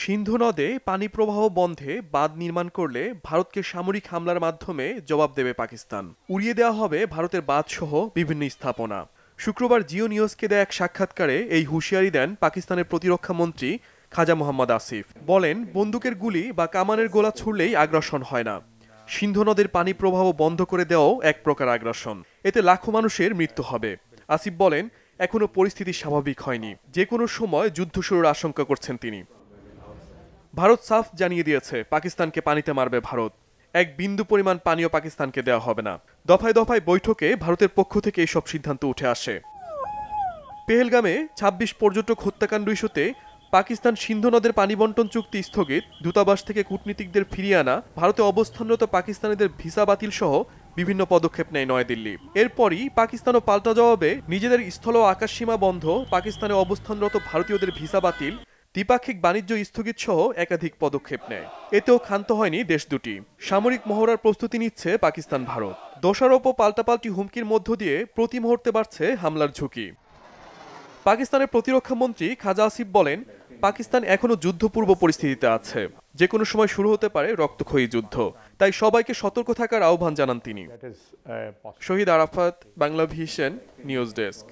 সিন্ধু নদে পানি প্রবাহ বন্ধে বাঁধ নির্মাণ করলে ভারতকে সামরিক হামলার মাধ্যমে জবাব দেবে পাকিস্তান। উড়িয়ে দেওয়া হবে ভারতের বাঁধসহ বিভিন্ন স্থাপনা। শুক্রবার জিও নিউজকে দেয়া এক সাক্ষাৎকারে এই হুঁশিয়ারি দেন পাকিস্তানের প্রতিরক্ষা মন্ত্রী খাজা মোহাম্মদ আসিফ। বলেন, বন্দুকের গুলি বা কামানের গোলা ছুড়লেই আগ্রাসন হয় না। সিন্ধু নদের পানি প্রবাহ বন্ধ করে দেওয়াও এক প্রকার আগ্রাসন। এতে লাখো মানুষের মৃত্যু হবে। আসিফ বলেন, এখনো পরিস্থিতি স্বাভাবিক হয়নি, যে কোনো সময় যুদ্ধ শুরুর আশঙ্কা করছেন তিনি। ভারত সাফ জানিয়ে দিয়েছে, পাকিস্তানকে পানিতে মারবে ভারত। এক বিন্দু পরিমাণ পানিও পাকিস্তানকে দেওয়া হবে না। দফায় দফায় বৈঠকে ভারতের পক্ষ থেকে এসব সিদ্ধান্ত উঠে আসে। পেহেলগামে ২৬ পর্যটক হত্যাকাণ্ড ইস্যুতে পাকিস্তান সিন্ধু নদের পানি বন্টন চুক্তি স্থগিত, দূতাবাস থেকে কূটনীতিকদের ফিরিয়ে আনা, ভারতে অবস্থানরত পাকিস্তানিদের ভিসা বাতিল সহ বিভিন্ন পদক্ষেপ নেয় নয়াদিল্লি। এরপরই পাকিস্তানও পাল্টা জবাবে নিজেদের স্থল ও আকাশসীমা বন্ধ, পাকিস্তানে অবস্থানরত ভারতীয়দের ভিসা বাতিল, দ্বিপাক্ষিক বাণিজ্য স্থগিত সহ একাধিক পদক্ষেপ নেয়। এতেও ক্ষান্ত হয়নি দেশ দুটি। সামরিক মহড়ার প্রস্তুতি নিচ্ছে পাকিস্তান ভারত। দোষারোপ ও পাল্টাপাল্টি হুমকির মধ্য দিয়ে প্রতি মুহূর্তে বাড়ছে হামলার ঝুঁকি। পাকিস্তানের প্রতিরক্ষা মন্ত্রী খাজা আসিফ বলেন, পাকিস্তান এখনো যুদ্ধপূর্ব পরিস্থিতিতে আছে। যে কোনো সময় শুরু হতে পারে রক্তক্ষয়ী যুদ্ধ। তাই সবাইকে সতর্ক থাকার আহ্বান জানান তিনি। Shahid Arafat, Bangla vision, news desk.